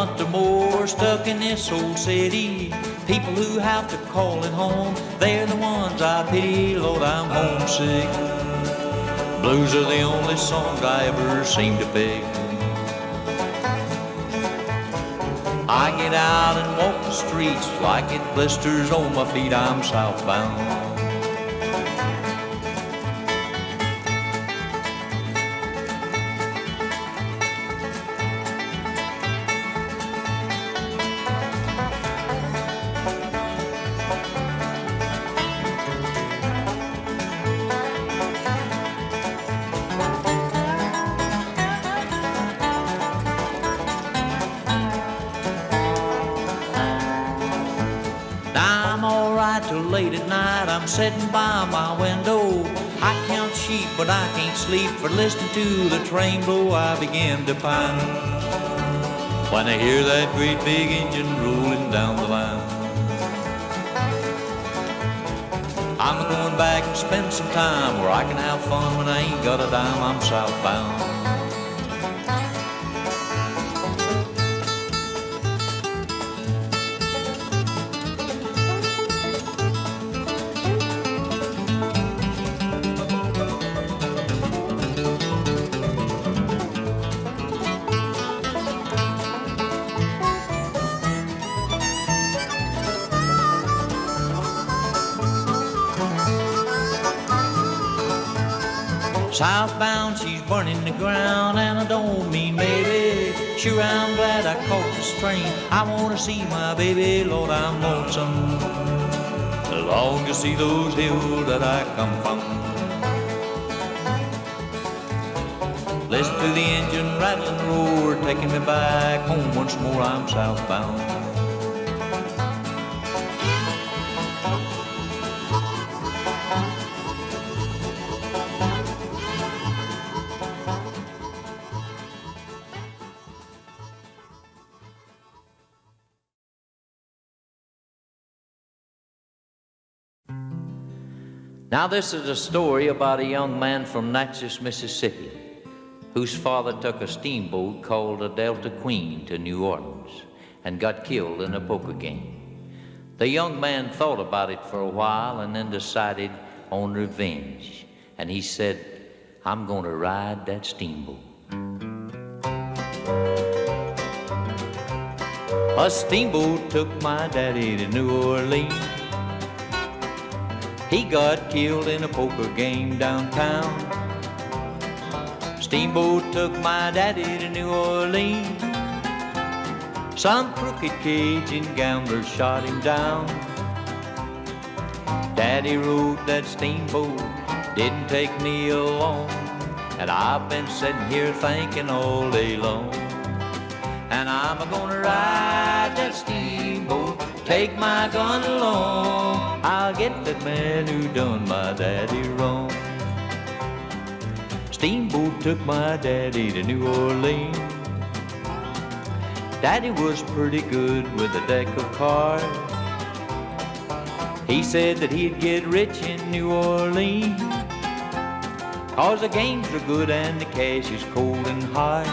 month or more stuck in this old city. People who have to call it home, they're the ones I pity. Lord, I'm homesick. Blues are the only song I ever seem to pick. I get out and walk the streets like it blisters on my feet. I'm southbound. Late at night, I'm sitting by my window. I count sheep, but I can't sleep for listening to the train blow. I begin to pine when I hear that great big engine rolling down the line. I'm going back and spend some time where I can have fun when I ain't got a dime. I'm southbound. Southbound, she's burning the ground, and I don't mean maybe. Sure, I'm glad I caught this train. I want to see my baby, Lord, I'm lonesome. Long to see those hills that I come from. Listen to the engine rattle and roar, taking me back home once more. I'm southbound. Now this is a story about a young man from Natchez, Mississippi, whose father took a steamboat called the Delta Queen to New Orleans and got killed in a poker game. The young man thought about it for a while and then decided on revenge. And he said, I'm gonna ride that steamboat. A steamboat took my daddy to New Orleans. He got killed in a poker game downtown. Steamboat took my daddy to New Orleans. Some crooked Cajun gambler shot him down. Daddy rode that steamboat, didn't take me along, and I've been sitting here thinking all day long. And I'm gonna ride that steamboat, take my gun along. I'll get that man who done my daddy wrong. Steamboat took my daddy to New Orleans. Daddy was pretty good with a deck of cards. He said that he'd get rich in New Orleans, 'cause the games are good and the cash is cold and hard.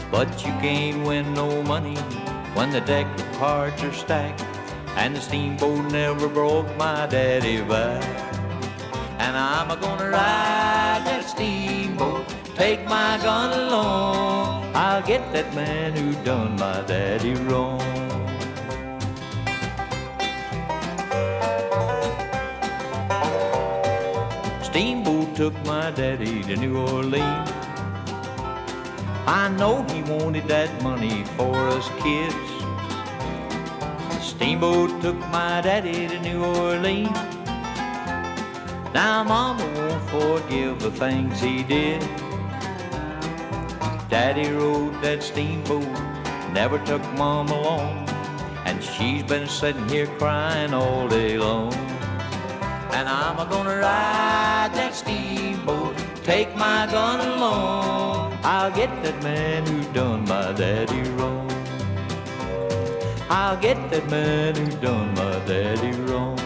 But you can't win no money when the deck of cards are stacked, and the steamboat never broke my daddy back. And I'm gonna ride that steamboat, take my gun along. I'll get that man who done my daddy wrong. Steamboat took my daddy to New Orleans. I know he wanted that money for us kids. Steamboat took my daddy to New Orleans. Now Mama won't forgive the things he did. Daddy rode that steamboat, never took Mama along, and she's been sitting here crying all day long. And I'm gonna ride that steamboat, take my gun along. I'll get that man who done my daddy wrong. I'll get that man who done my daddy wrong.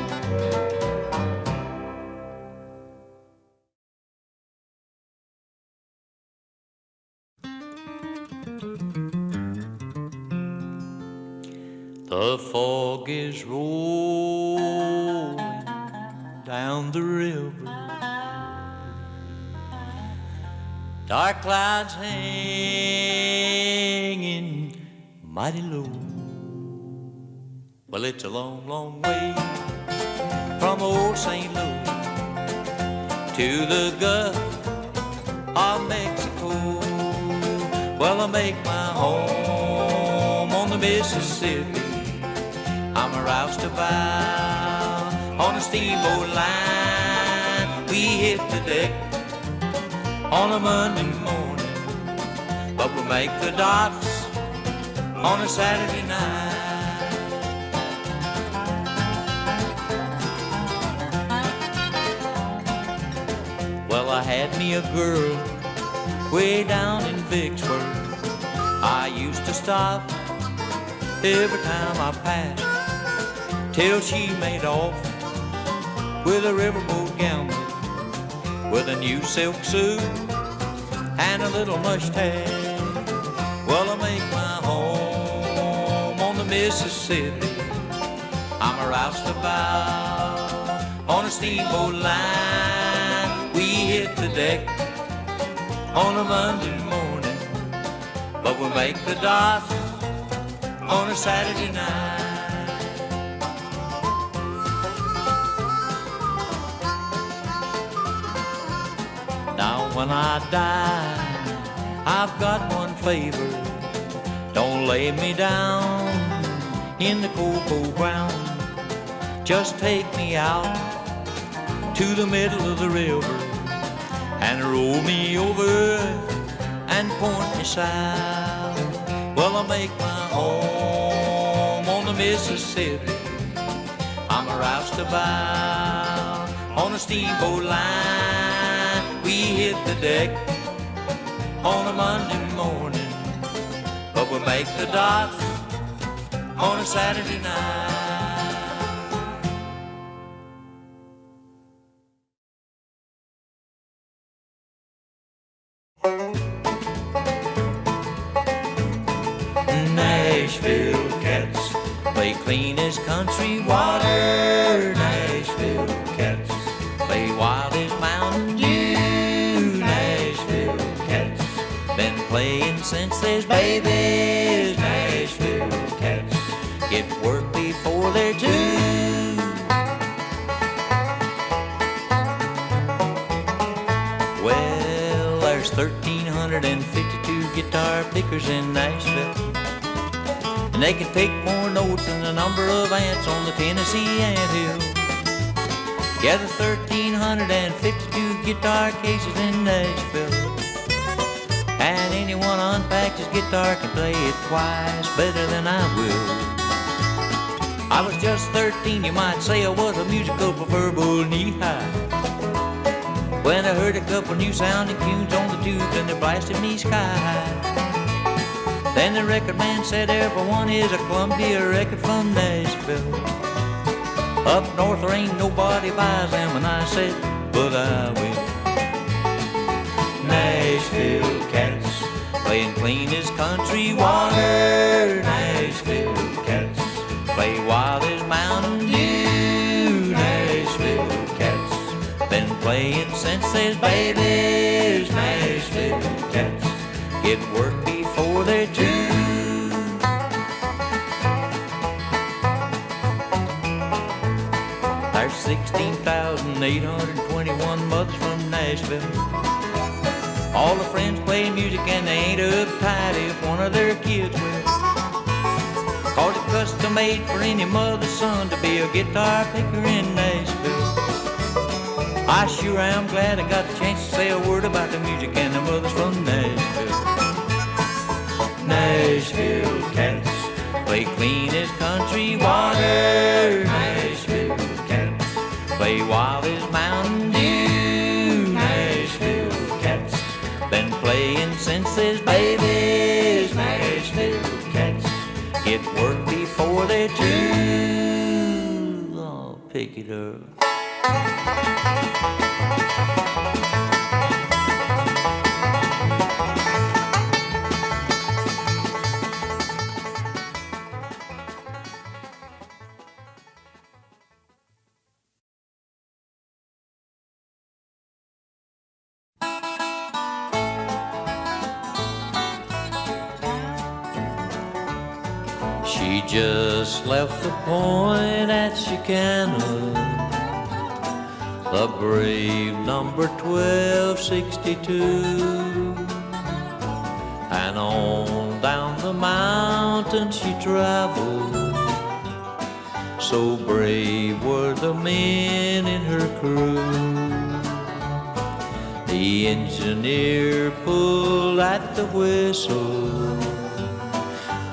The fog is rolling down the river, dark clouds hanging mighty low. Well, it's a long, long way from old St. Louis to the Gulf of Mexico. Well, I make my home on the Mississippi. I'm a Roust-A-Bout on a steamboat line. We hit the deck on a Monday morning, but we make the docks on a Saturday night. Well, I had me a girl way down in Vicksburg. I used to stop every time I passed, till she made off with a riverboat gambler with a new silk suit and a little mustache. Well, I make my home on the Mississippi. I'm a Roust-A-Bout on a steamboat line. We hit the deck on a Monday morning, but we make the docks on a Saturday night. Now when I die, I've got one favor. Don't lay me down in the cocoa ground. Just take me out to the middle of the river and roll me over and point me south. Well, I make my home on the Mississippi. I'm a Roust-A-Bout on a steamboat line. We hit the deck on a Monday morning, but we make the docks on a Saturday night. Nashville Cats play clean as country water. Nashville Cats play wild as Mountain Dew. Nashville Cats been playing since there's babies. Nashville Cats get work before they're two. Well, there's 1,352 guitar pickers in Nashville, and they can pick more notes than the number of ants on the Tennessee anthill. Yeah, there's 1,352 guitar cases in Nashville, and anyone unpacked his guitar can play it twice better than I will. I was just 13, you might say I was a musical proverbial knee-high, when I heard a couple new sounding tunes on the tubes and they blasted me sky-high. Then the record man said everyone is a Columbia record from Nashville. Up north there ain't nobody buys them, and I said, but I will. Nashville Cats playing clean as country water. Nashville Cats play wild as Mountain Dew. Nashville Cats been playing since there's babies. Nashville Cats get work before they're two. There's 16,821 mothers from Nashville. All the friends play music and they ain't uptight if one of their kids will. Cause it's custom made for any mother's son to be a guitar picker in Nashville. I sure am glad I got the chance to say a word about the music and the mothers from Nashville. Nashville Cats play clean as country water. Nashville Cats play wild as Mountain Dew. Nashville Cats been playing since there's babies. Nashville Cats get work before they're two. Oh, pick it up. just left the point at Chicana, the brave number 1262, and on down the mountain she traveled. So brave were the men in her crew. The engineer pulled at the whistle,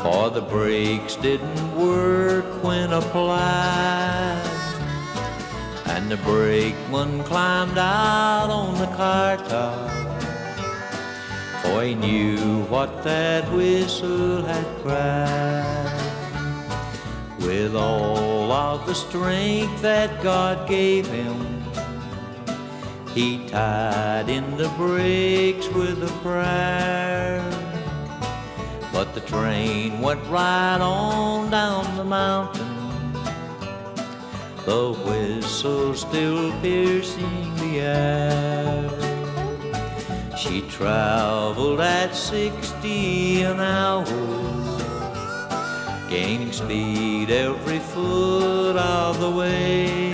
for the brakes didn't work when applied, and the brakeman climbed out on the car top, for he knew what that whistle had cried. With all of the strength that God gave him, he tied in the brakes with a prayer. But the train went right on down the mountain, the whistle still piercing the air. She traveled at 60 an hour, gaining speed every foot of the way.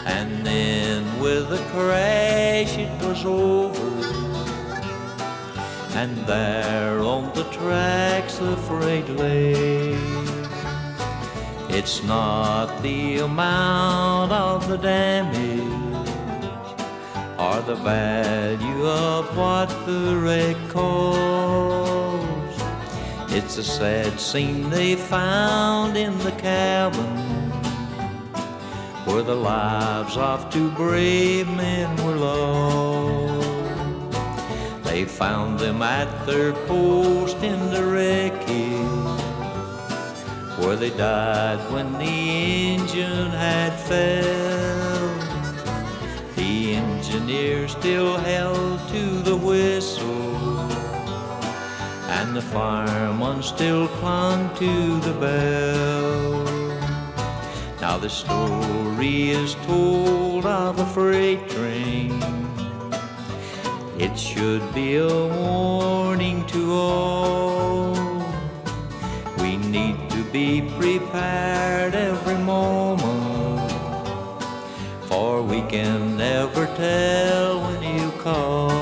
And then with a crash it was over, and there on the tracks the freight lay. It's not the amount of the damage or the value of what the wreck caused. It's a sad scene they found in the cabin, where the lives of two brave men were lost. They found them at their post in the wreckage, where they died when the engine had fell. The engineer still held to the whistle, and the fireman still clung to the bell. Now the story is told of a freight train. It should be a warning to all. We need to be prepared every moment, for we can never tell when you call.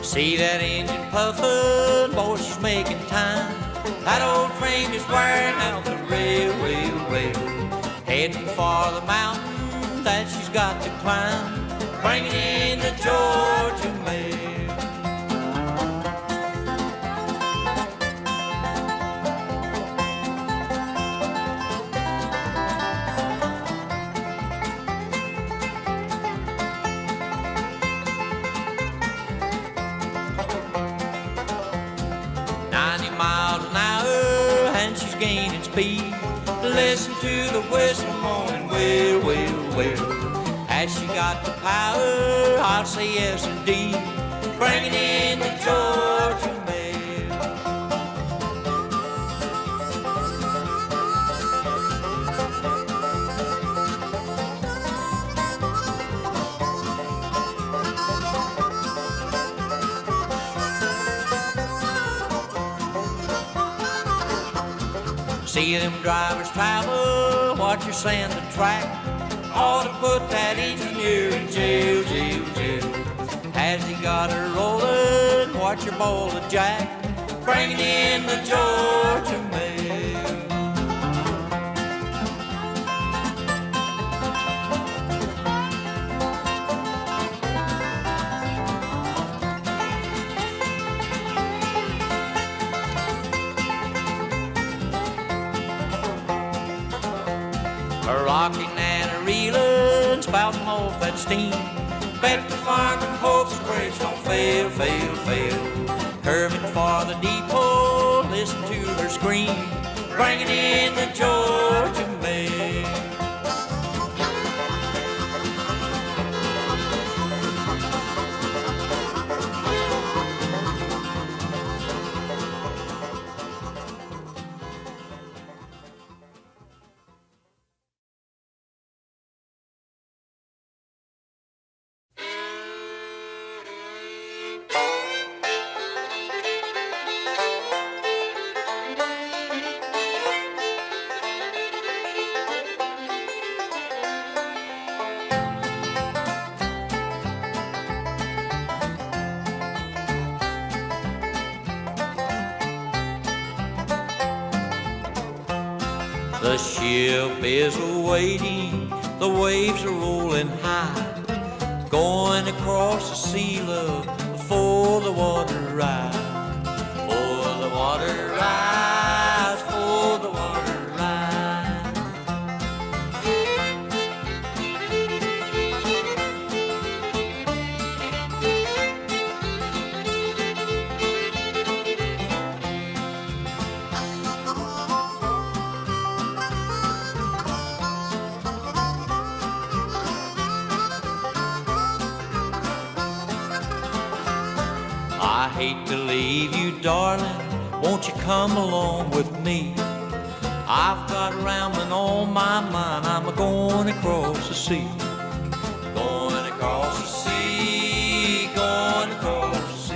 See that engine puffin', boy, she's making time. That old frame is wearing out the rail. Heading for the mountain that she's got to climb, bringing in the Georgia mail. Gaining speed, listen to the whistle moaning, well, well, well. As she got the power, I'll say yes indeed, bringing in the Georgia mail. See them drivers travel, watch her sand the track. Ought to put that engineer in jail, jail, jail. As he got her rolling, watch her bowl of jack, bringing in the Georgia mail. A rocking and a reeling, spouting off that steam. Bet the farming hopes the bridge don't fail, fail, fail. Curving for the depot, listen to her scream, bringing in the Georgia mail. The ship is waiting, the waves are rolling high, going across the sea, love, before the water rise. For the water rise, for the water rise. I hate to leave you, darling, won't you come along with me? I've got rambling on my mind, I'm going across the sea. Going across the sea, going across the sea.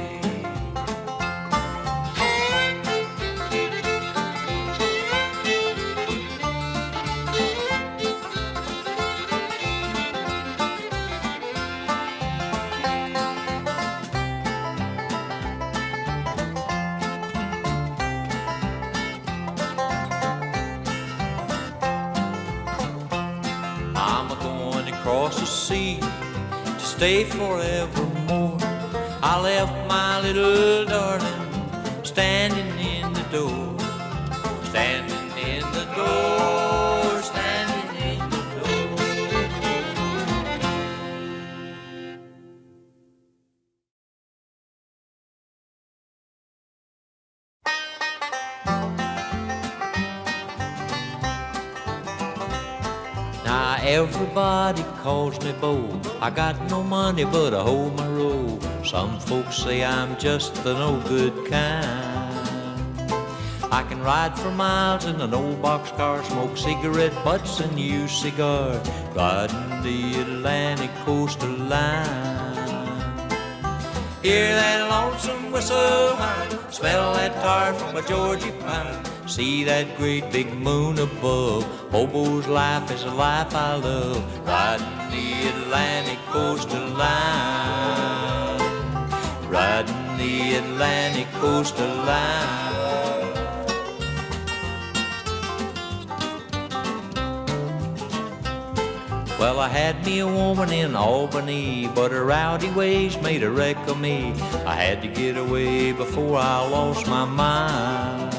Across the sea to stay forevermore. I left my little darling standing in the door, standing in the door, standing in the door. Now everybody calls me Bo. I got no money but I hold my roll. Some folks say I'm just the no good kind. I can ride for miles in an old boxcar, smoke cigarette butts and use cigars, riding the Atlantic coastal line. Hear that lonesome whistle whine, smell that tar from a Georgia pine, see that great big moon above. Hobo's life is a life I love, riding the Atlantic coastal line, riding the Atlantic coastal line. Well, I had me a woman in Albany, but her rowdy ways made a wreck of me. I had to get away before I lost my mind.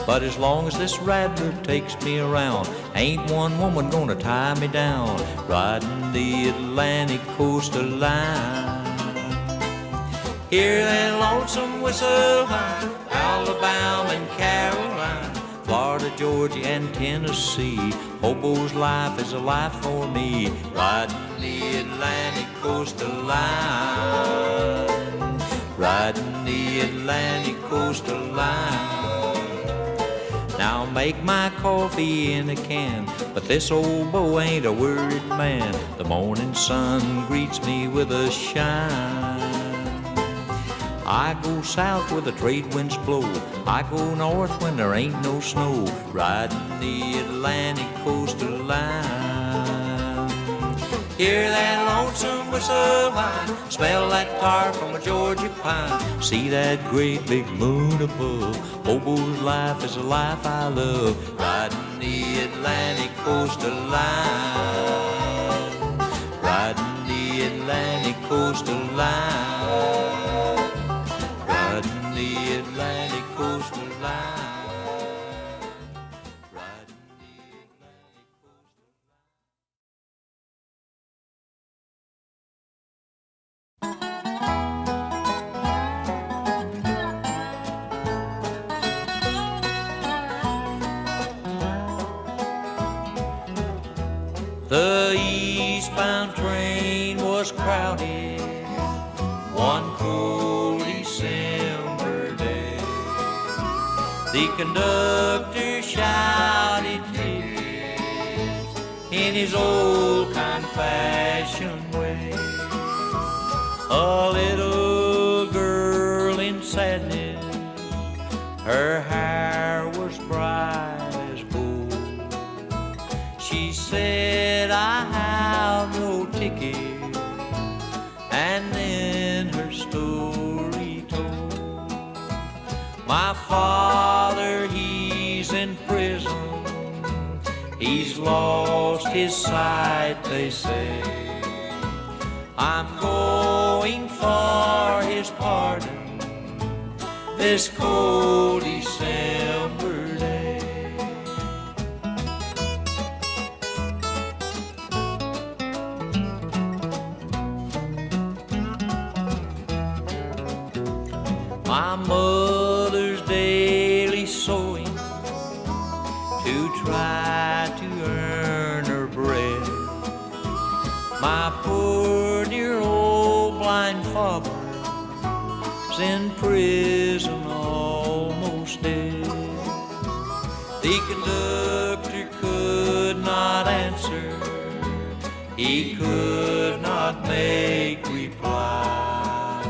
But as long as this rattler takes me around, ain't one woman gonna tie me down, riding the Atlantic coastal line. Hear that lonesome whistle whine, Alabama and Carolina, Florida, Georgia, and Tennessee. Hobo's life is a life for me, riding the Atlantic coastal line, riding the Atlantic coastal line. Now make my coffee in a can, but this old Bo ain't a worried man. The morning sun greets me with a shine. I go south where the trade winds blow, I go north when there ain't no snow, riding the Atlantic coastal line. Hear that lonesome whistle whine, smell that tar from a Georgia pine, see that great big moon above. Hobo's life is a life I love, riding the Atlantic coastal line, riding the Atlantic coastal line, riding the Atlantic coastal line. The eastbound train was crowded one cold December day. The conductor shouted tickets in his old kind-fashioned way. A little girl in sadness, her hair was bright as gold. She said, I have no ticket, and then her story told. My father, he's in prison, he's lost his sight, they say. I'm going for his pardon this cold December day. My mother's daily sewing to try to earn her bread. My poor dear old blind father's in prison almost dead. The conductor could not answer, he could not make reply,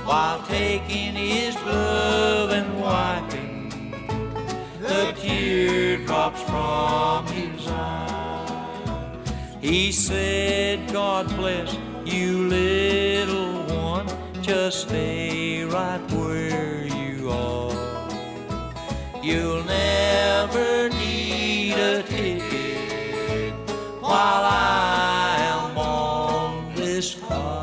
while taking his glove and wiping the teardrops from his eye. He said, God bless you, little one, just stay right where you are. You'll never need a ticket while I am on this car.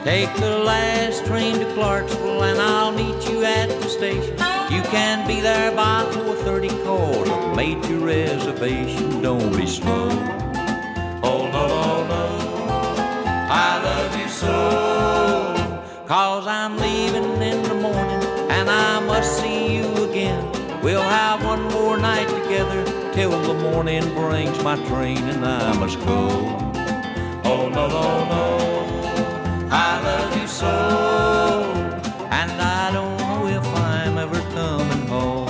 Take the last train to Clarksville and I'll meet you at the station. You can be there by 4:30 cause I've made your reservation. Don't be slow. Oh no, no, no, I love you so. Cause I'm leaving in the morning and I must see you again. We'll have one more night together together till the morning brings my train and I must go. Oh no, no, no, I love you so, and I don't know if I'm ever coming home.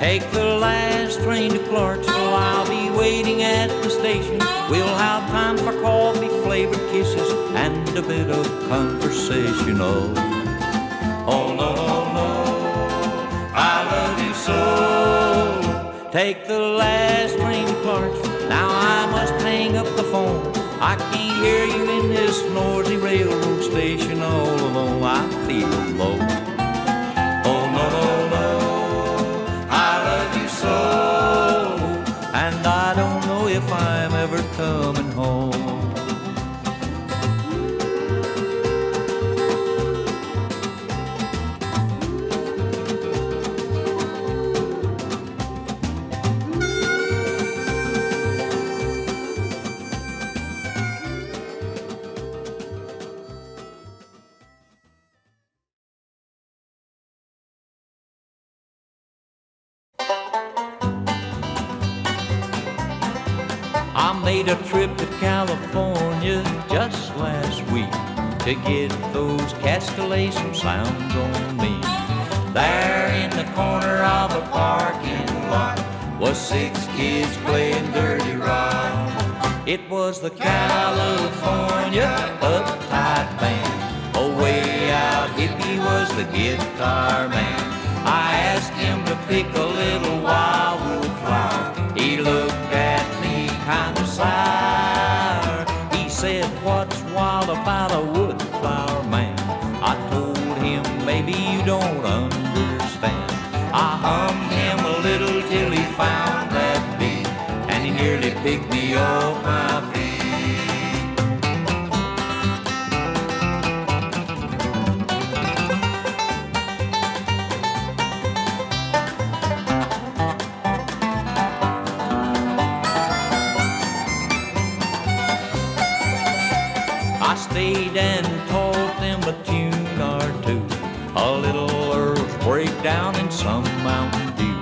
Take the last train to Clarksville, I'll be waiting at the station. We'll have time for coffee-flavored kisses and a bit of conversation. Oh, oh no, no, no, I love you so. Take the last train to Clarksville, now I must hang up the phone. I can't hear you in this noisy railroad station all alone. I feel low. Oh no, no, no, so, and I don't know if I'm ever coming home. I made a trip to California just last week to get those cats to lay some sounds on me. There in the corner of a parking lot was 6 kids playing dirty rock. It was the California Uptight Band. Away out hippie was the guitar man. I asked him to pick a little wildwood flower. He looked at me kind of sour. He said, what's wild about a wood flower, man? I told him, maybe you don't understand. I hummed him a little till he found that beat, and he nearly picked me off my feet. I stayed and taught them a tune or two, a little Earl's breakdown and some Mountain Dew.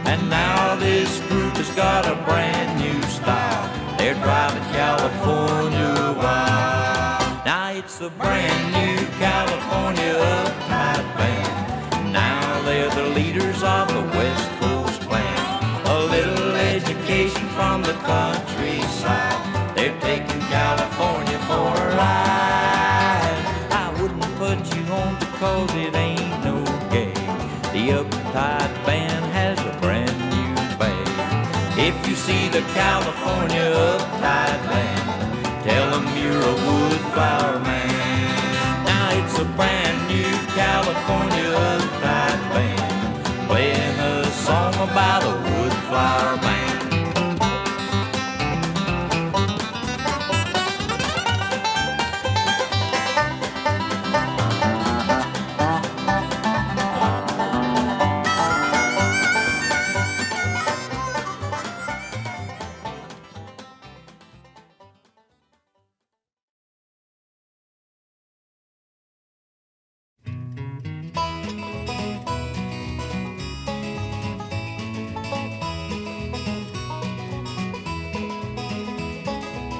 And now this group has got a brand new style. They're driving California wild. Now it's the brand new California Uptight Band. Now they're the leaders of the West Coast clan. A little education from the countryside. They're taking California for a ride. I wouldn't put you on because it ain't no game. The Uptight Band has a brand new band. If you see the California Uptight Band, tell them you're a woodflower man. Now it's a brand new California Uptight Band, playing a song about a woodflower man.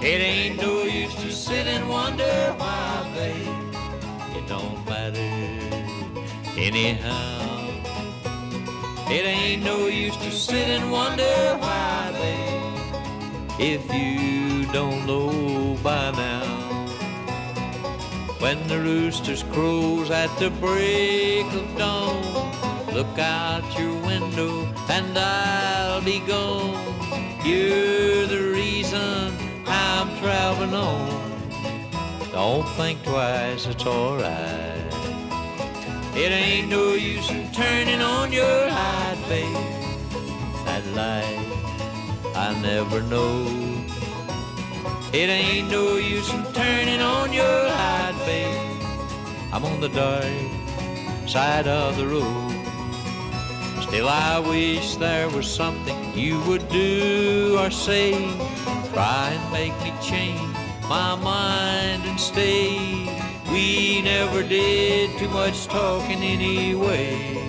It ain't no use to sit and wonder why, babe. It don't matter anyhow. It ain't no use to sit and wonder why, babe, if you don't know by now. When the roosters crows at the break of dawn, look out your window and I'll be gone. You're the reason I'm traveling on. Don't think twice, it's alright. It ain't no use in turning on your light, babe. That light I never know. It ain't no use in turning on your light, babe. I'm on the dark side of the road. Still I wish there was something you would do or say, try and make me change my mind and stay. We never did too much talking anyway.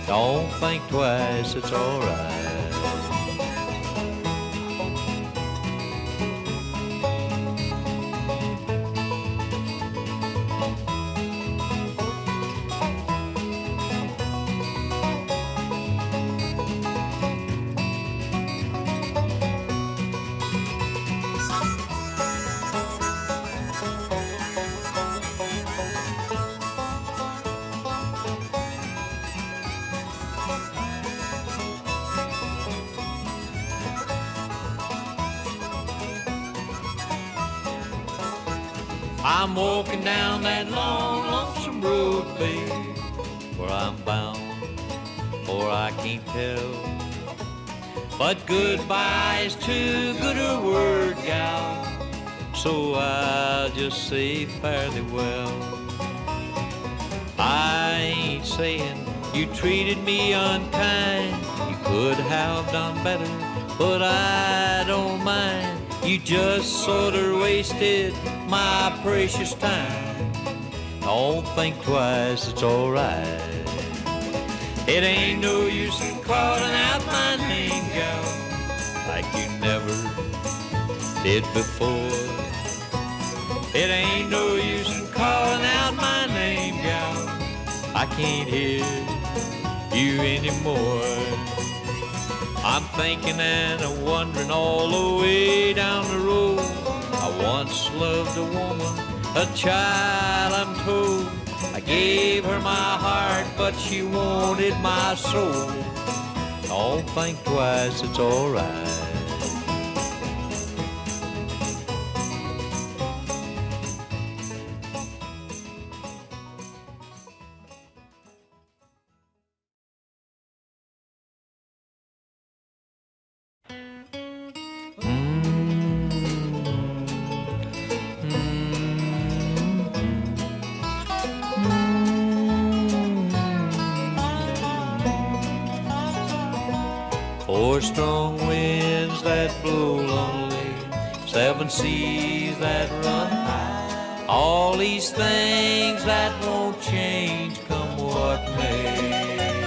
Don't think twice, it's alright. I'm walking down that long, lonesome road, babe, where I'm bound, or I can't tell. But goodbye is too good a word, gal, so I'll just say fare thee well. I ain't saying you treated me unkind, you could have done better, but I don't mind. You just sort of wasted my precious time. Don't think twice, it's alright. It ain't no use in calling out my name, gal, like you never did before. It ain't no use in calling out my name, gal, I can't hear you anymore. I'm thinking and a wondering all the way down the road. I once loved a woman, a child I'm told. I gave her my heart, but she wanted my soul. Don't think twice, it's alright. Four strong winds that blow lonely, seven seas that run high, all these things that won't change come what may.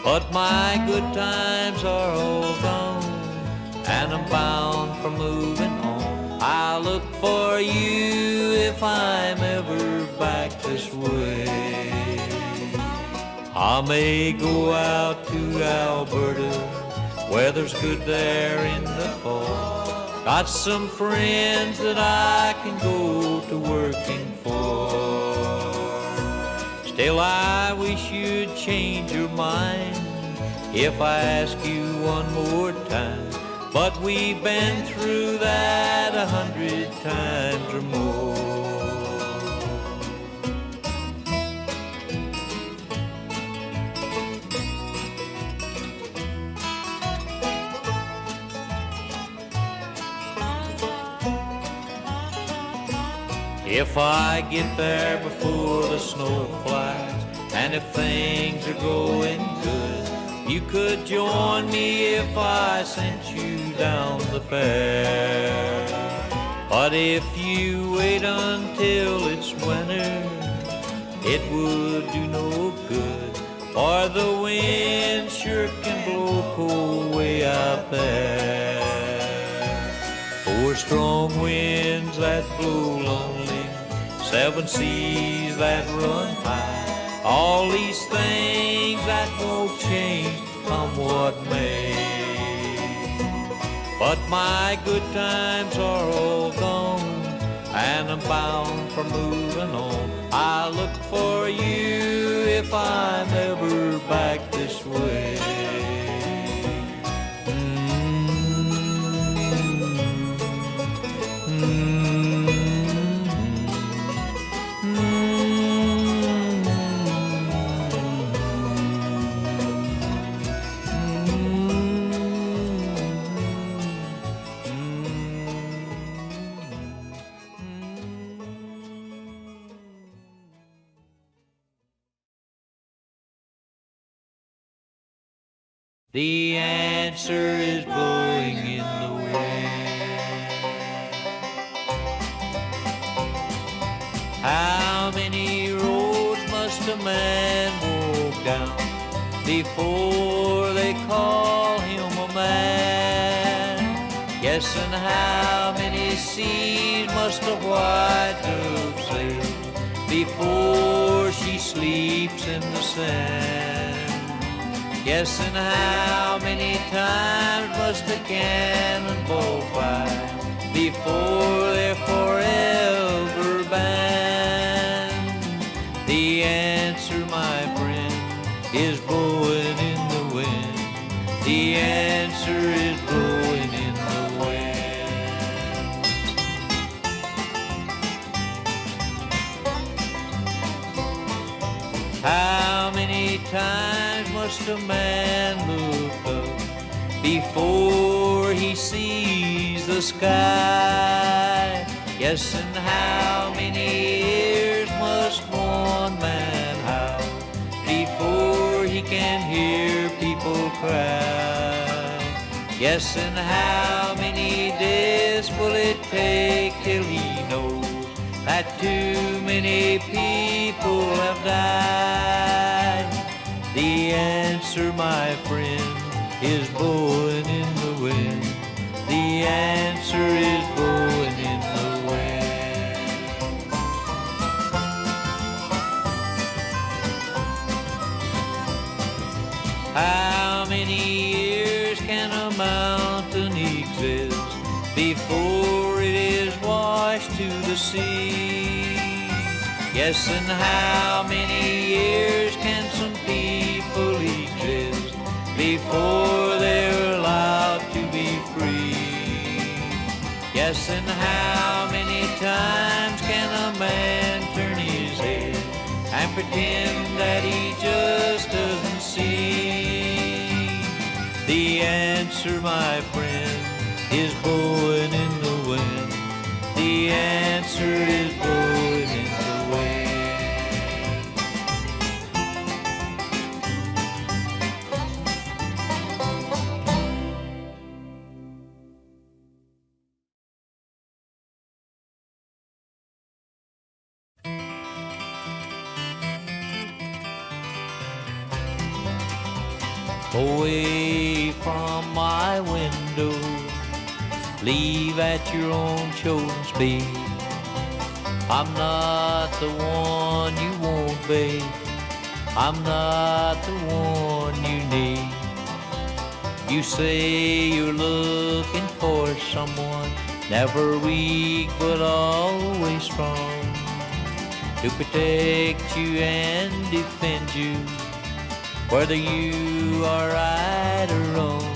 But my good times are all gone, and I'm bound for moving on. I'll look for you if I'm ever back this way. I may go out to Alberta, weather's good there in the fall. Got some friends that I can go to working for. Still I wish you'd change your mind if I ask you one more time. But we've been through that 100 times or more. If I get there before the snow flies, and if things are going good, you could join me if I sent you down the fair. But if you wait until it's winter, it would do no good, for the wind sure can blow cold way out there. Four strong winds that blow lonely, seven seas that run high, all these things that won't change come what may. But my good times are all gone, and I'm bound for moving on. I look for you if I'm ever back this way. The answer is blowing in the wind. How many roads must a man walk down before they call him a man? Yes, and how many seas must a white dove sail before she sleeps in the sand? Yes, and how many times must a cannonball fire before they're forever banned? The answer, my friend, is blowing in the wind. The answer is blowing in the wind. How many times must a man look up before he sees the sky? Yes, and how many ears must one man howl before he can hear people cry? Yes, and how many deaths will it take till he knows that too many people have died? The answer, my friend, is blowing in the wind. The answer is blowing in the wind. How many years can a mountain exist before it is washed to the sea? Yes, and how many years can some people exist before they're allowed to be free? Yes, and how many times can a man turn his head and pretend that he just doesn't see? The answer, my friend, is blowing in the wind. The answer is blowing in the wind. Away from my window, leave at your own chosen speed. I'm not the one you want, babe. I'm not the one you need. You say you're looking for someone, never weak but always strong, to protect you and defend you, whether you are right or wrong.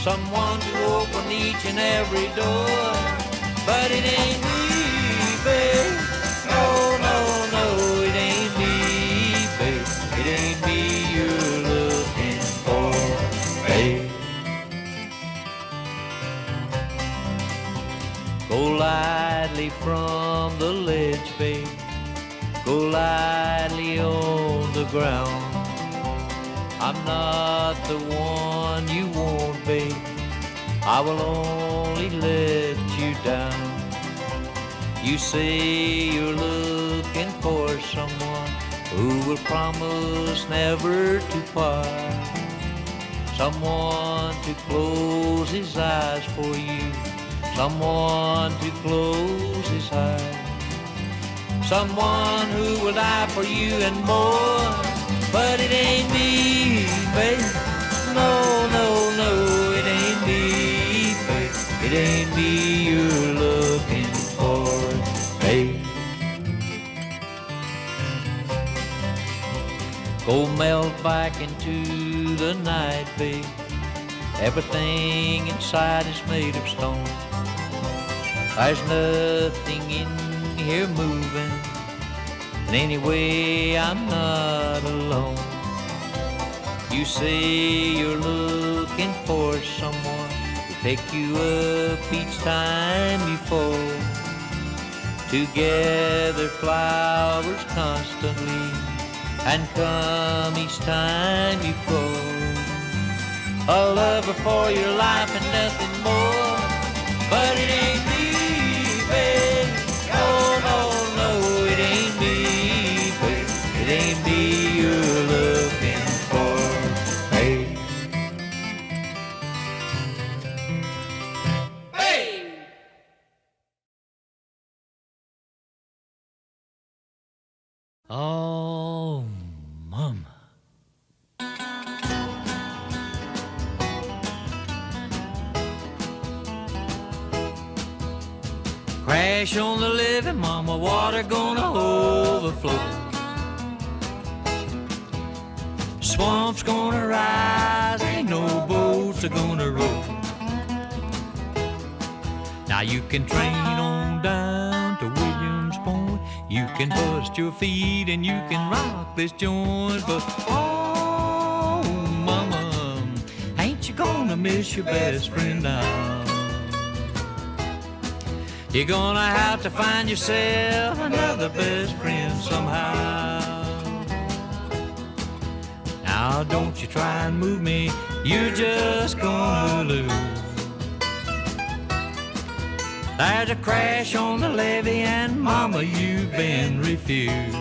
Someone to open each and every door, but it ain't me, babe. No, no, no, it ain't me, babe. It ain't me you're looking for, babe. Go lightly from the ledge, babe. Go lightly on the ground. I'm not the one you want, babe. I will only let you down. You say you're looking for someone who will promise never to part, someone to close his eyes for you, someone to close his heart, someone who will die for you and more. But it ain't me, babe. No, no, no, it ain't me, babe. It ain't me you're looking for, babe. Go melt back into the night, babe. Everything inside is made of stone. There's nothing in here moving, and anyway, I'm not alone. You say you're looking for someone to pick you up each time you fall, to gather flowers constantly and come each time you fall. a lover for your life and nothing more. But it ain't me, babe. Oh, no, no, it ain't me, babe. It ain't me you're looking for, hey. Hey! Oh, mama. Crash on the levee, mama, water gonna overflow. Swamp's gonna rise, ain't no boats are gonna roll. Now you can train on down to Williams Point. You can bust your feet and you can rock this joint. But oh, mama, ain't you gonna miss your best friend now? You're gonna have to find yourself another best friend somehow. Now don't you try and move me, you're just gonna lose. There's a crash on the levee and mama, you've been refused.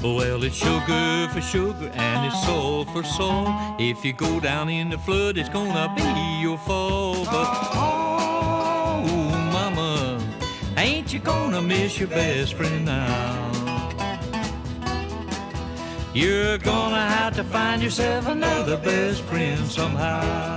Well, it's sugar for sugar and it's salt for salt. If you go down in the flood, it's gonna be your fault. But oh, mama, ain't you gonna miss your best friend now? You're gonna have to find yourself another best friend somehow.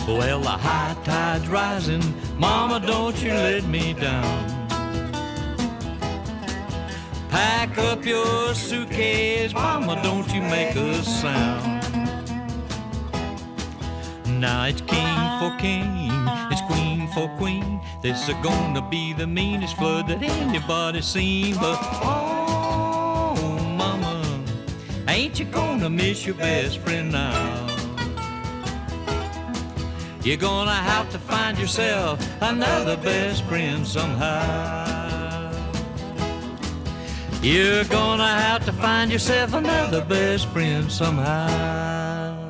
Well, the high tide's rising, mama, don't you let me down. Pack up your suitcase, mama, don't you make a sound. Now it's king for king, it's queen for queen. This is gonna be the meanest flood that anybody's seen. But oh, mama, ain't you gonna miss your best friend now? You're gonna have to find yourself another best friend somehow. You're gonna have to find yourself another best friend somehow.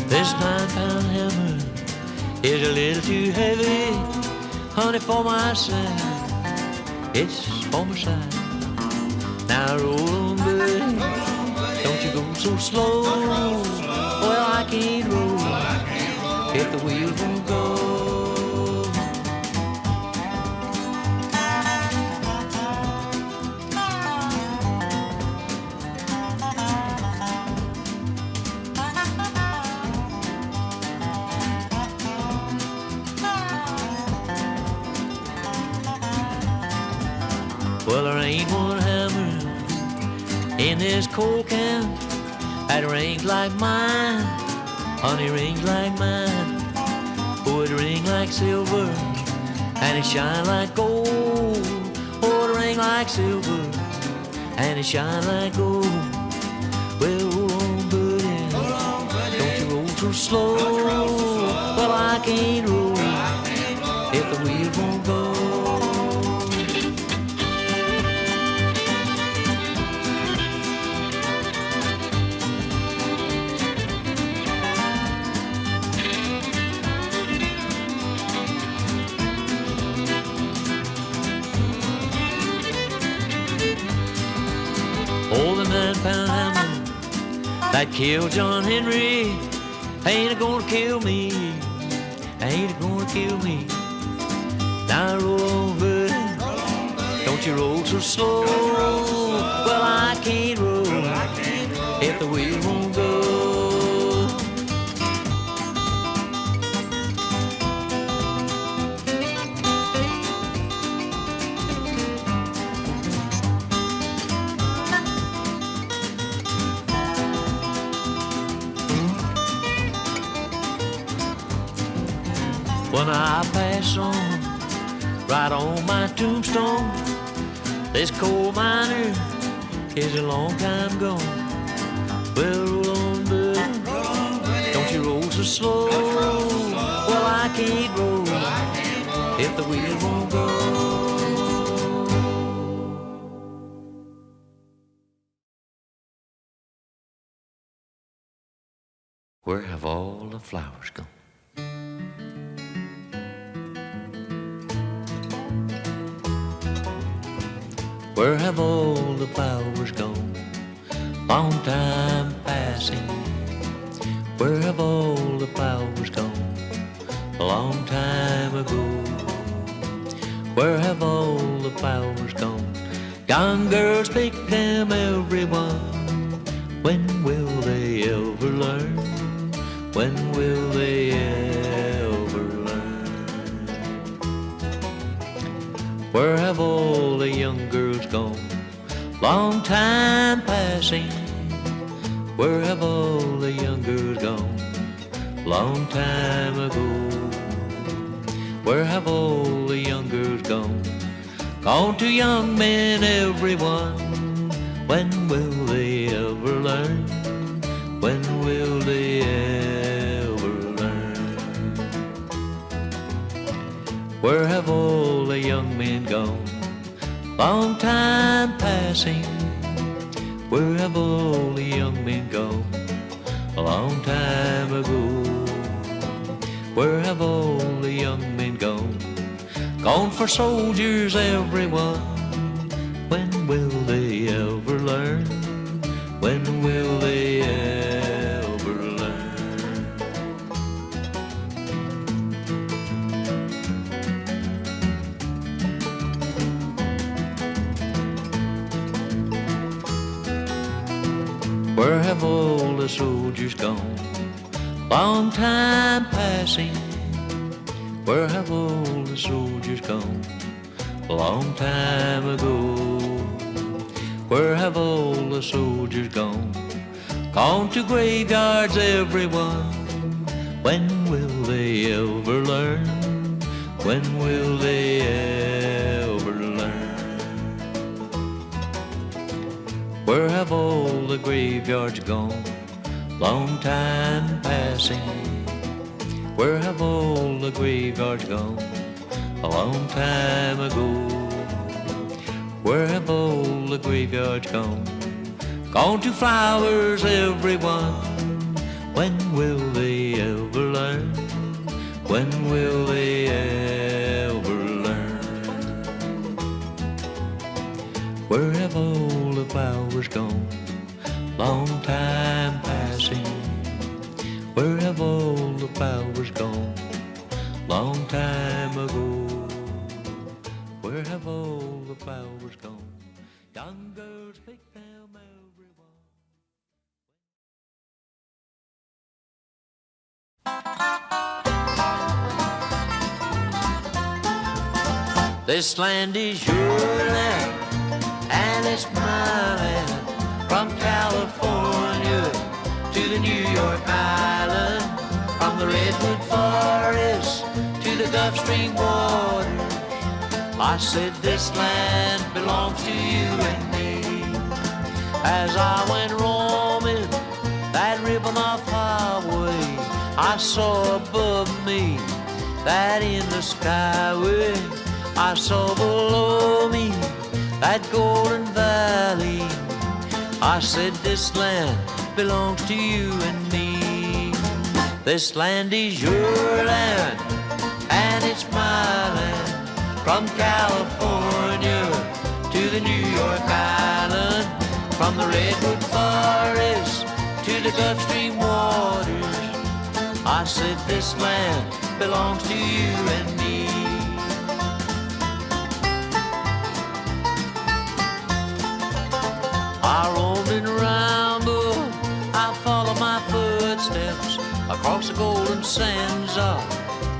This 9-pound hammer is a little too heavy, honey, for my side. It's for my side. Now roll on, buddy, don't you go so slow. Well, I can't roll if the wheel won't go. Well, there ain't one hammer in this coal can that rings like mine. Honey, rings like mine. Oh, it ring like silver and it shine like gold. Oh, it ring like silver and it shine like gold. Well, hold on, buddy, don't you roll too slow. Well, I can't roll if the wheel won't go. Oh, the 9-pound hammer that killed John Henry ain't gonna kill me, ain't gonna kill me. Now roll on, buddy, don't you roll so slow. Well, I can't roll if the wheel won't go. when I pass on, right on my tombstone. This coal miner is a long time gone. Well, roll on, buddy, don't you roll so slow. Well, I can't roll if the wheel won't go. Where have all the flowers gone? Where have all the flowers gone? Long time passing. Where have all the flowers gone? A long time ago. Where have all the flowers gone? Young girls pick them, everyone. When will they ever learn? When will they ever learn? Where have all the young girls gone? Long time passing. Where have all the young girls gone? Long time ago. Where have all the young girls gone? Gone to young men, everyone. When will they ever learn? When will they ever learn? Where have all the young men gone? Long time passing. Where have all the young men gone? A long time ago. Where have all the young men gone? Gone for soldiers, everyone. When will they ever learn? When will they ever learn? Where have all the soldiers gone? Long time passing. Where have all the soldiers gone? A long time ago. Where have all the soldiers gone? Gone to graveyards, everyone. When will they ever learn? When will they ever learn? Where have all the graveyards gone? Long time passing. Where have all the graveyards gone? A long time ago. Where have all the graveyards gone? Gone to flowers, everyone. When will they ever learn? When will they ever learn? Where have all the flowers gone? Long time passing. Where have all the flowers gone? Long time ago. Where have all the flowers gone? Young girls pick them, everyone. This land is your land, and it's my land. From California to the New York Island, from the Redwood Forest to the Gulf Stream waters. I said this land belongs to you and me. As I went roaming that ribbon of highway, I saw above me that in the skyway. I saw below me that golden valley. I said this land belongs to you and me. This land is your land, and it's my land. From California to the New York Island, from the Redwood Forest to the Gulf Stream waters. I said this land belongs to you and me. I roamed and rambled, I followed my footsteps across the golden sands of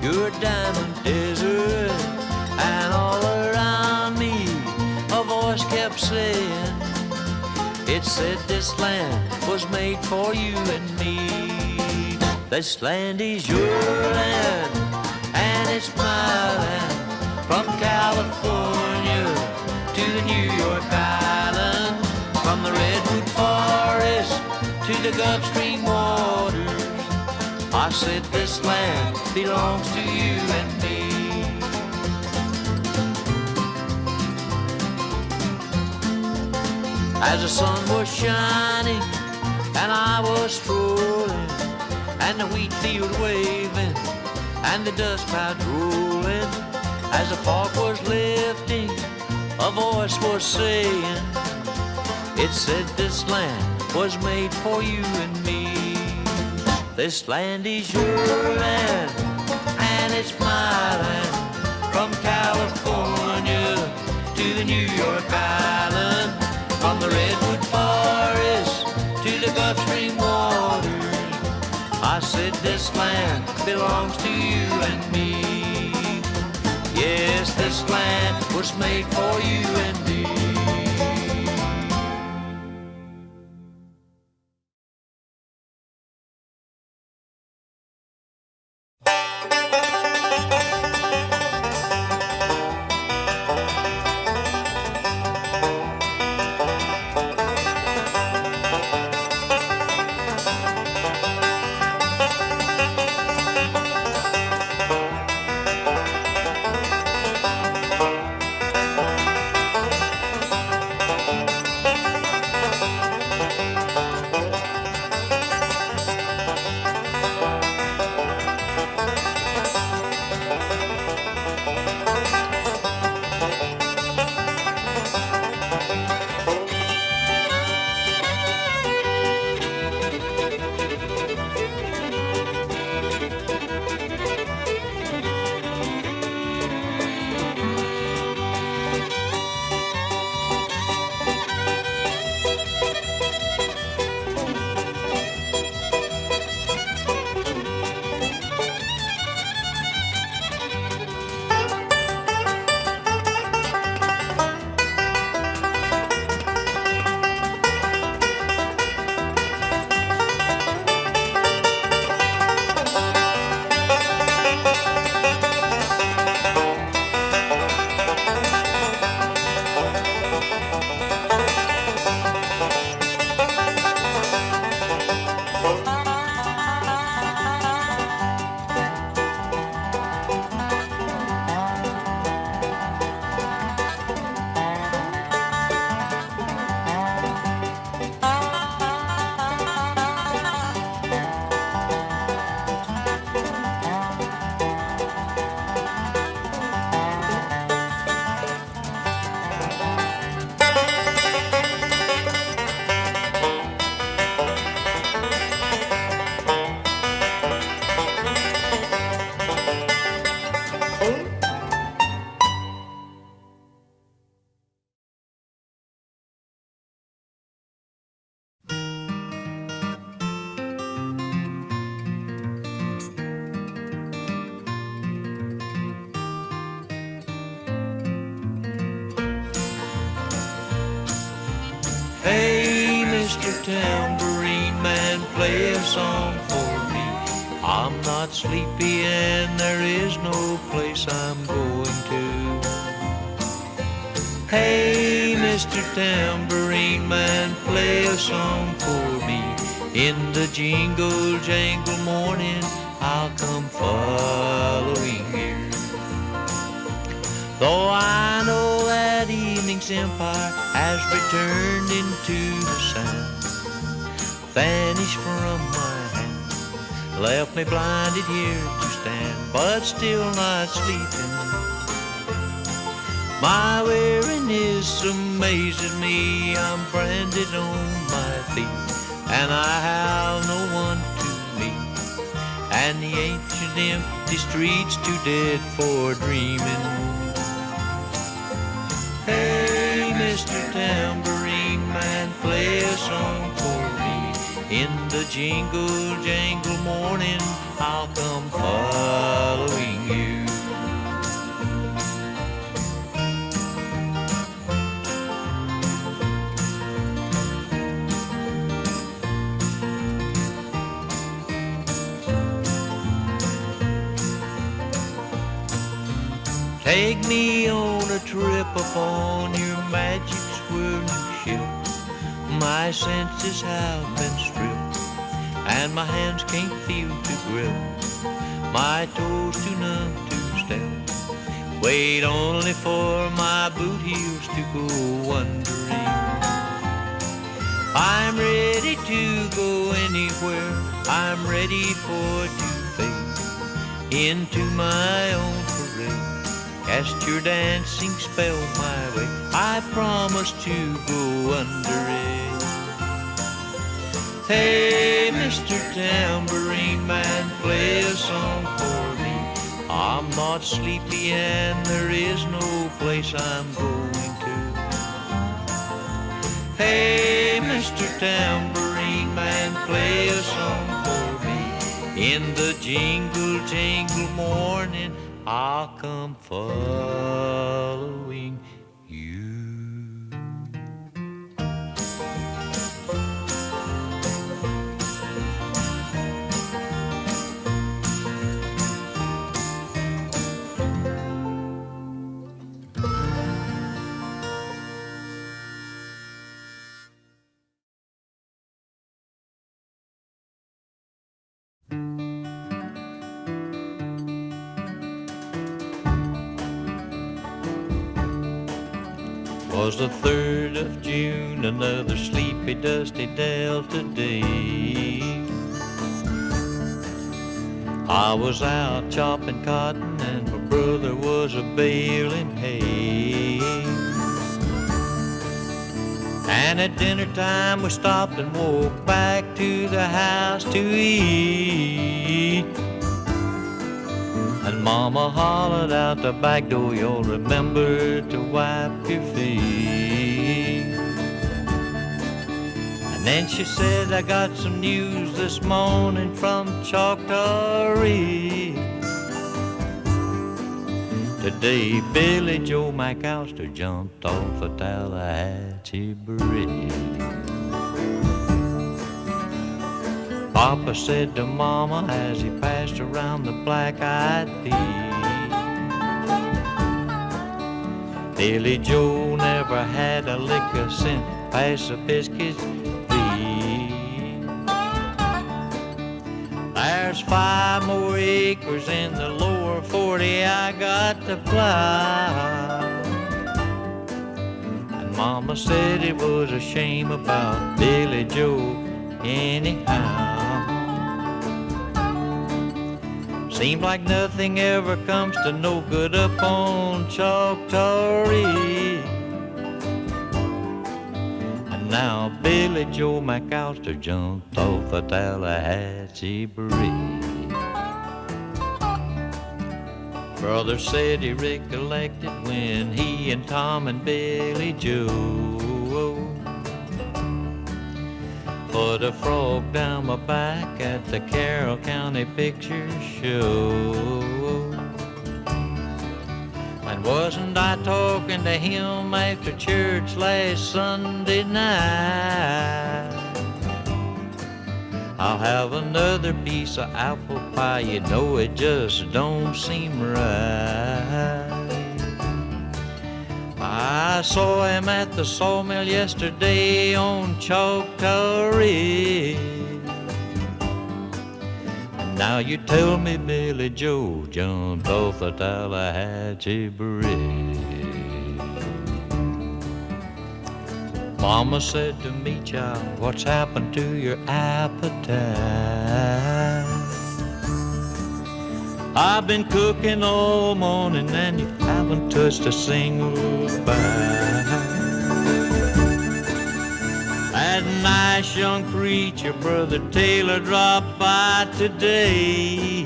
your diamond desert. And all around me a voice kept saying, it said this land was made for you and me. This land is your land, and it's my land. From California to the New York Island, from the Redwood Forest to the Gulf Stream waters, I said this land belongs to you and me. As the sun was shining and I was strolling, and the wheat field waving and the dust clouds rolling, as the fog was lifting, a voice was saying, it said this land was made for you and me. This land is your land, and it's my land. From California to the New York Island, from the Redwood Forest to the Gulf Stream waters, I said this land belongs to you and me. Yes, this land was made for you and me. Hey, Mr. Tambourine Man, play a song for me. I'm not sleepy and there is no place I'm going to. Hey, Mr. Tambourine Man, play a song for me. In the jingle jangle morning, I'll come following you. Though I know that evening's empire has returned into the sound, vanished from my hand, left me blinded here to stand, but still not sleeping. My weariness amazes me, I'm branded on my feet, and I have no one to meet, and the ancient empty streets too dead for dreaming. Hey, Mr. Tambourine Man, play a song for me. In the jingle jangle morning, I'll come following you. Take me on a trip upon your magic swirling ship. My senses have been stripped, and my hands can't feel to grip. My toes too numb to step. Wait only for my boot heels to go wandering. I'm ready to go anywhere. I'm ready for to fade into my own parade. Cast your dancing spell my way. I promise to go under it. Hey, Mr. Tambourine Man, play a song for me. I'm not sleepy and there is no place I'm going to. Hey, Mr. Tambourine Man, play a song for me. In the jingle, jingle morning, I'll come following you. Was the 3rd of June, another sleepy, dusty Delta day. I was out chopping cotton and my brother was a-baling hay. And at dinner time we stopped and walked back to the house to eat. And Mama hollered out the back door, you'll remember to wipe your feet. And then she said, I got some news this morning from Choctaw Ridge. Today Billie Joe McAllister jumped off a Tallahatchie bridge. Papa said to Mama as he passed around the black-eyed pea, Billie Joe never had a lick of cent past a biscuit's fee. There's 5 more acres in the lower 40 I got to plow. And Mama said it was a shame about Billie Joe anyhow. Seems like nothing ever comes to no good up on Choctaw Ridge. And now Billie Joe McAllister jumped off a Tallahatchie bridge. Brother said he recollected when he and Tom and Billie Joe put a frog down my back at the Carroll County Picture Show. And wasn't I talking to him after church last Sunday night? I'll have another piece of apple pie, you know it just don't seem right. I saw him at the sawmill yesterday on Choctaw Ridge. And now you tell me Billie Joe jumped off the Tallahatchie bridge. Mama said to me, child, what's happened to your appetite? I've been cooking all morning and you haven't touched a single bite. That nice young preacher, Brother Taylor, dropped by today.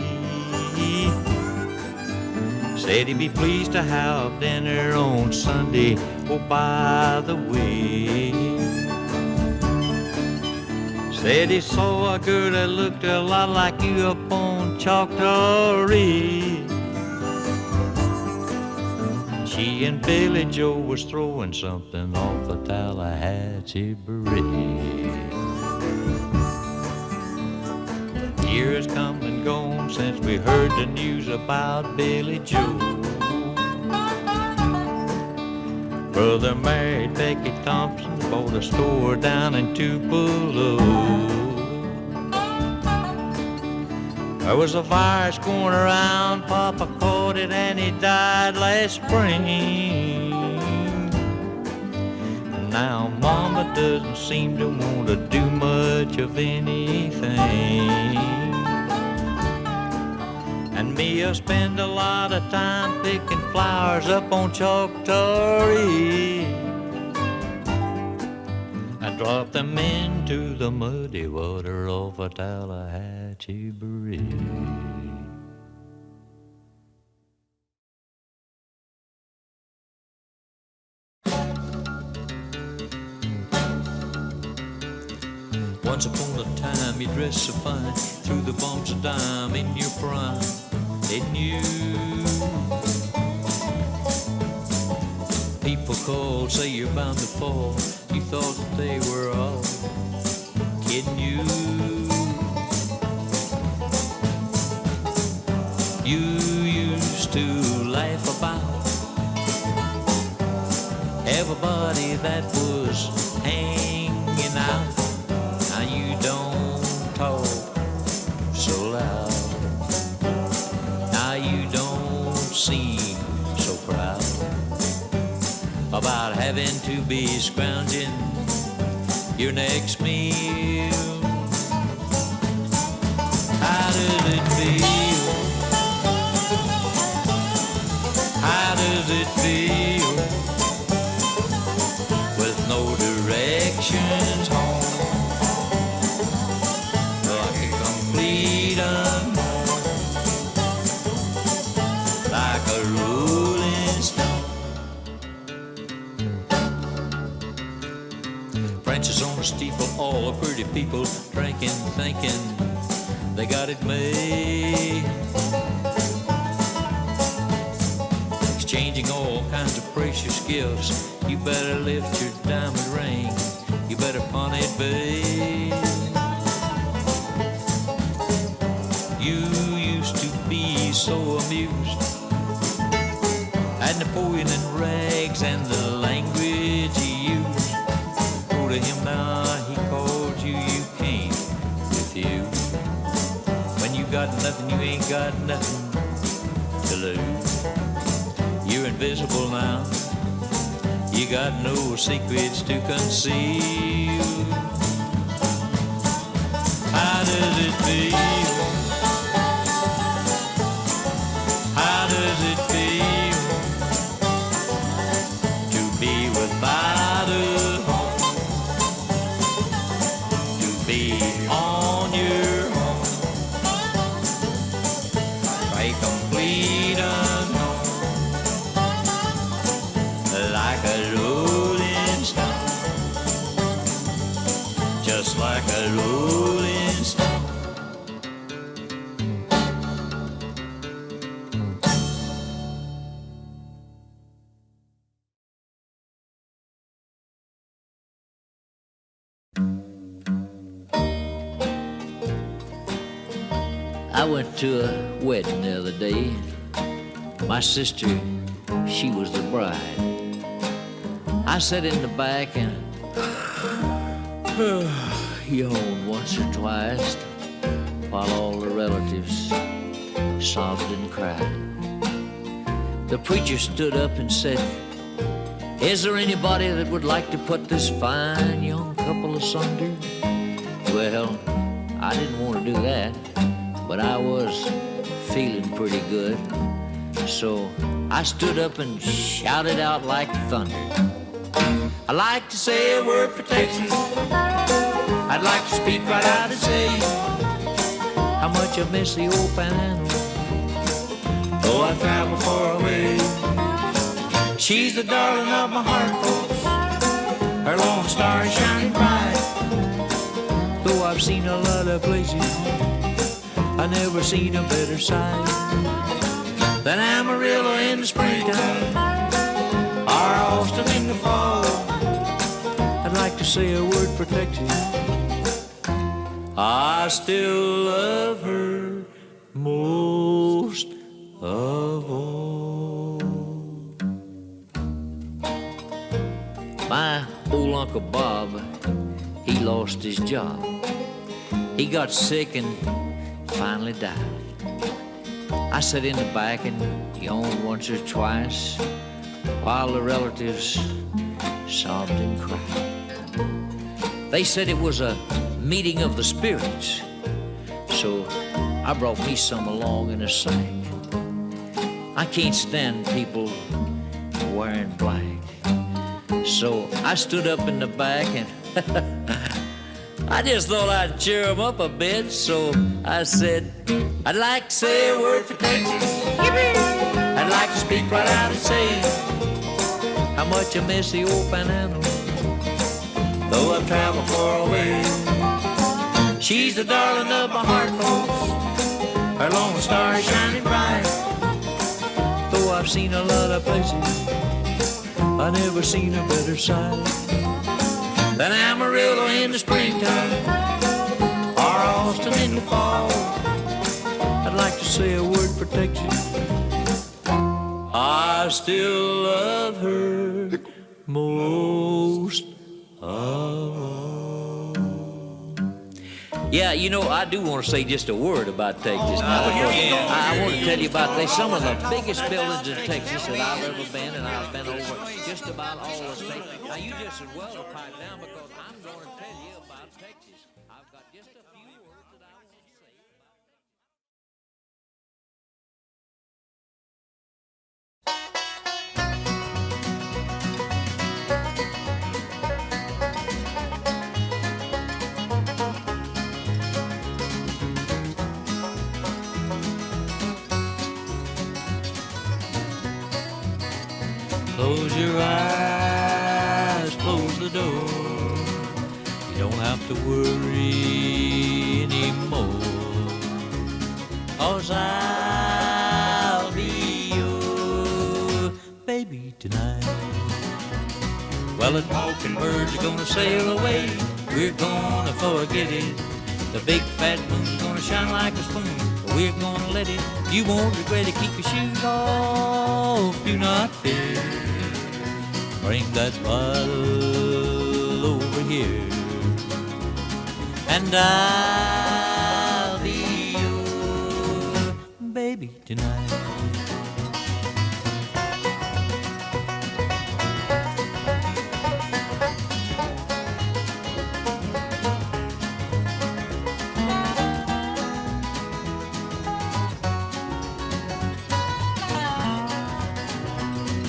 Said he'd be pleased to have dinner on Sunday. Oh, by the way, said he saw a girl that looked a lot like you up on Choctaw Ridge. She and Billie Joe was throwing something off the Tallahatchie bridge. Years come and gone since we heard the news about Billie Joe. Brother married Becky Thompson, bought a store down in Tupelo. There was a virus going around, Papa caught it and he died last spring. Now Mama doesn't seem to want to do much of anything. And me, I spend a lot of time picking flowers up on Choctaw Ridge. I drop them into the muddy water off a Tallahatchie Bridge. Once upon a time you dressed so fine, threw the bumps of dime in your prime, didn't you? People called, say you're bound to fall. You thought that they were all kidding you. You used to laugh about everybody that was hanging out. Now you don't talk so loud. Now you don't seem so proud about having to be scrounging your next meal. How does it feel? How does it feel with no directions home? Like a complete unknown, like a rolling stone. Branches on a steeple, all the pretty people drinking, thinking they got it made. Exchanging all kinds of precious gifts. You better lift your diamond ring, you better pawn it, babe. You used to be so amused at Napoleon and rags and the language he used. Go to him now, he called you, you came with you. When you got nothing, you ain't got nothing to lose. You're invisible now, you got no secrets to conceal. How does it feel? How does it feel to be without a home? To be on your own, a complete unknown, like a rolling stone, just like a rolling stone. I went to a wedding the other day. My sister, she was the bride. I sat in the back and yawned once or twice while all the relatives sobbed and cried. The preacher stood up and said, "Is there anybody that would like to put this fine young couple asunder?" Well, I didn't want to do that, but I was feeling pretty good. So I stood up and shouted out like thunder. I'd like to say a word for Texas. I'd like to speak right out and say how much I miss the old Panhandle. Though I travel far away, she's the darling of my heart, folks. Her lone star is shining bright. Though I've seen a lot of places, I never seen a better sight than Amarillo in the springtime, or Austin in the fall. I'd like to say a word for Texas. I still love her most of all. old Uncle Bob, he lost his job. He got sick and finally died. I sat in the back and yawned once or twice while the relatives sobbed and cried. They said it was a meeting of the spirits, so I brought me some along in a sack. I can't stand people wearing black, so I stood up in the back and I just thought I'd cheer them up a bit, so I said, I'd like to say a word for Texas. I'd like to speak right out and say how much I miss the old Panhandle, though I've traveled far away. She's the darling of my heart, folks. Her lone star is shining bright. Though I've seen a lot of places, I never seen a better sight than Amarillo in the springtime or Austin in the fall. I'd like to say a word for Texas. I still love her most of all. Yeah, you know, I do want to say just a word about Texas. I want to tell you about some of the biggest buildings in Texas that I've ever been, and I've been over just about all the states. Now, you just as well to pipe down because I'm going to tell you about Texas. I've got just a few words that I want to say Close your eyes, close the door. You don't have to worry anymore, 'cause I'll be your baby tonight. Well, the talking birds are gonna sail away. We're gonna forget it. The big fat moon's gonna shine like a spoon. We're gonna let it. You won't regret it. Keep your shoes off. Do not fear. Bring that bottle over here, and I'll be your baby tonight.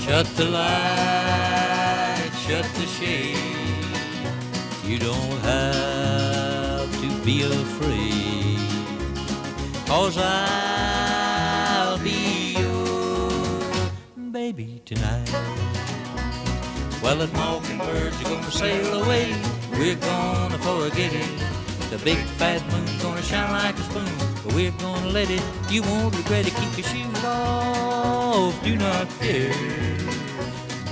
Shut the light, shut the shade. You don't have to be afraid, 'cause I'll be your baby tonight. Well, the mockingbirds are gonna sail away. We're gonna forget it. The big fat moon's gonna shine like a spoon. But we're gonna let it. You won't regret it. Keep your shoes off. Do not fear.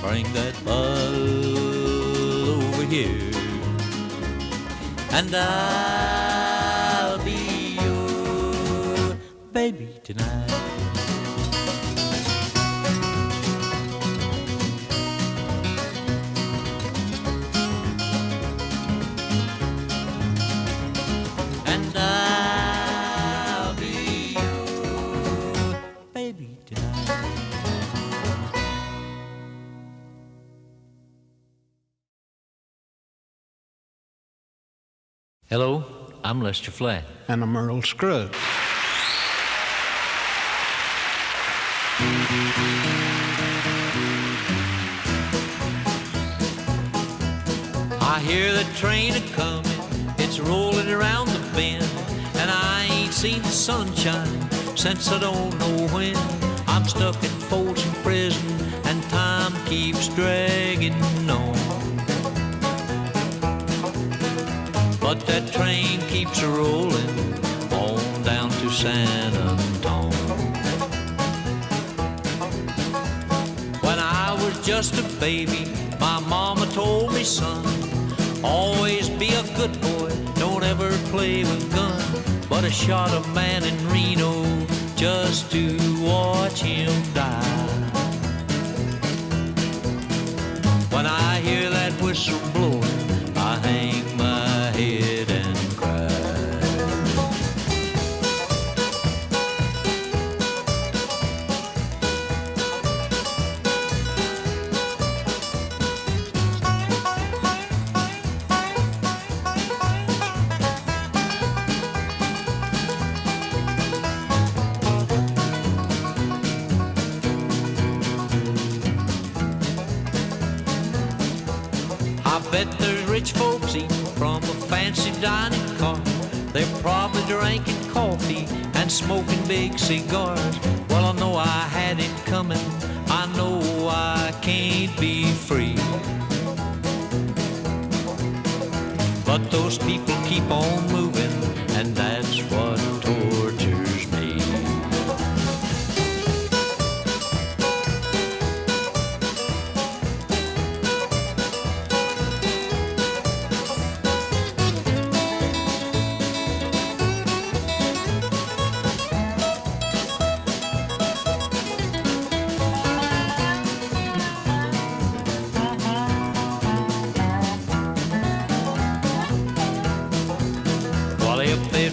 Bring that bottle over here, and I'll be your baby tonight. And I'll be your baby tonight. Hello, I'm Lester Flatt. And I'm Earl Scruggs. I hear the train a-comin', it's rolling around the bend, and I ain't seen the sunshine since I don't know when. I'm stuck in Folsom prison, and time keeps dragging on. But that train keeps rolling on down to San Antone. When I was just a baby, my mama told me, son, always be a good boy, don't ever play with guns. But I shot a man in Reno just to watch him die. When When I hear that whistle blowing, I hang my head and cry. I bet there's rich folks eating from a fancy dining car. They're probably drinking coffee and smoking big cigars. Well, I know I had it coming. I know I can't be free. But those people keep on moving, and that's what tortures me.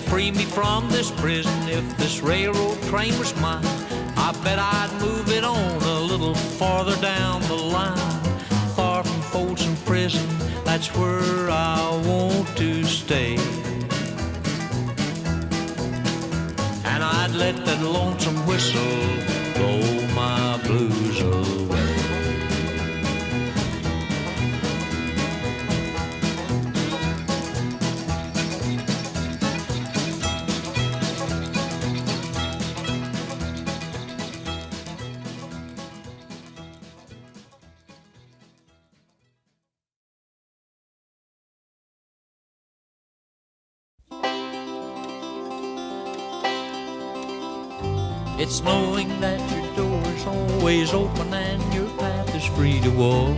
Free me from this prison if this railroad train was mine. I bet I'd move it on a little farther down the line. Far from Folsom prison, that's where I want to stay. And I'd let that lonesome whistle blow my blues away. It's knowing that your door's always open and your path is free to walk.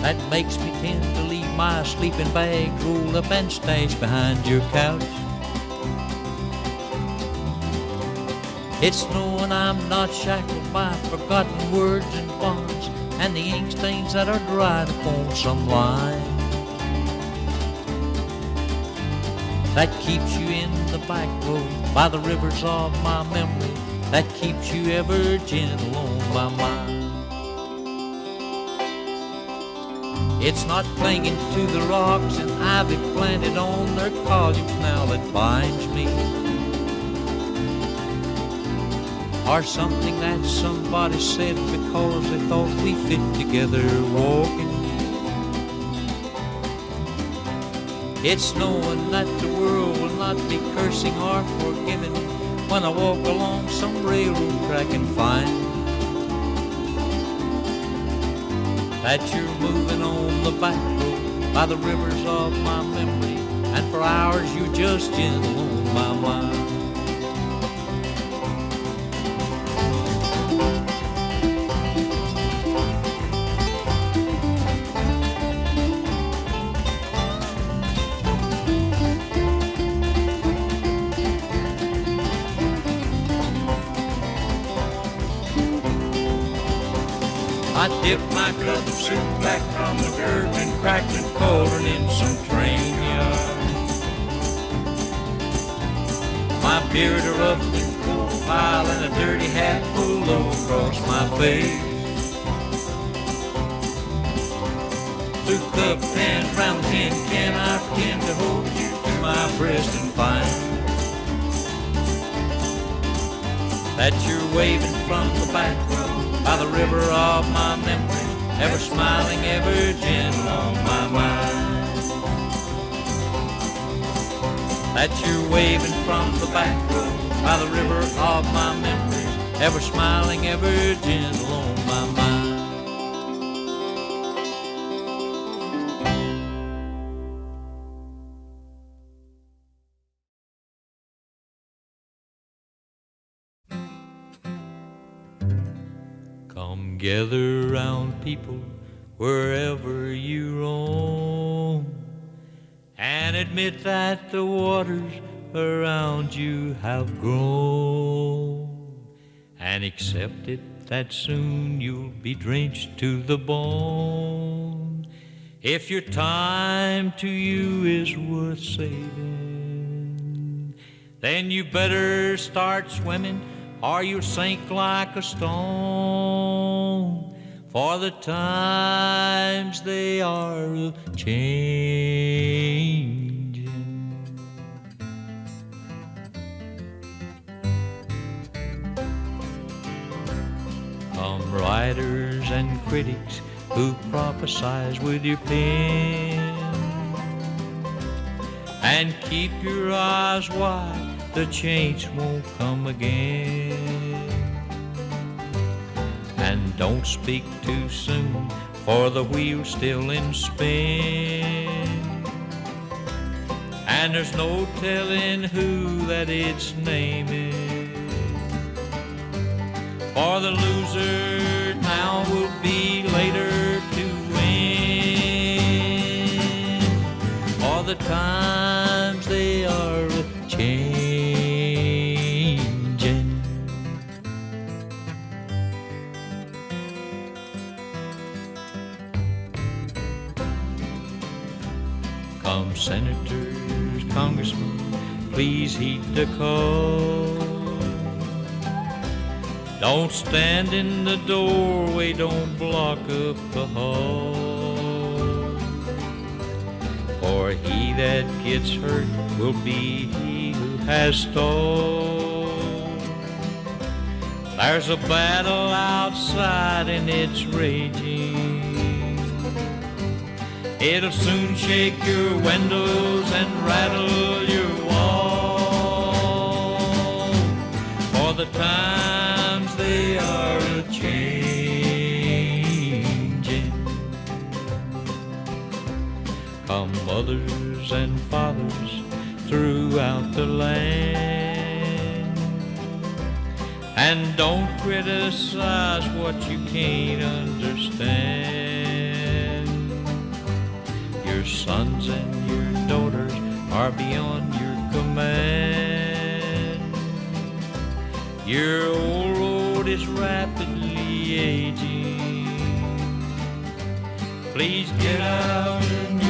That makes me tend to leave my sleeping bag rolled up and stashed behind your couch. It's knowing I'm not shackled by forgotten words and bonds and the ink stains that are dried upon some line. That keeps you in the back road by the rivers of my memory. That keeps you ever gentle on my mind. It's not clinging to the rocks and ivy planted on their columns now that binds me, or something that somebody said because they thought we fit together walking. It's knowing that the world will not be cursing or forgiving when I walk along some railroad track and find that you're moving on the back road by the rivers of my memory, and for hours you're just gentle on my mind. I dipped my cup of soup back from the gurgling, crackling cauldron in some train yard. My beard a rough and coal pile and a dirty hat pulled low across my face. Through cup and round tin can I pretend to hold you to my breast and find that you're waving from the back road by the river of my memory, ever smiling, ever gentle on my mind. That you're waving from the back road by the river of my memories, ever smiling, ever gentle on my mind. Come gather round, people, wherever you roam, and admit that the waters around you have grown, and accept it that soon you'll be drenched to the bone. If your time to you is worth saving, then you better start swimming or you'll sink like a stone. For the times they are a-changin'. Come writers and critics who prophesize with your pen, and keep your eyes wide, the change won't come again. And don't speak too soon, for the wheel's still in spin, and there's no telling who that it's naming. For the loser now will be later to win, for the times they are a-changin'. Come senators, congressmen, please heed the call. Don't stand in the doorway, don't block up the hall. For he that gets hurt will be he who has stalled. There's a battle outside and it's raging. It'll soon shake your windows and rattle your wall. For the times they are a-changin'. Come mothers and fathers throughout the land, and don't criticize what you can't understand. Your sons and your daughters are beyond your command. Your old road is rapidly aging. Please get out and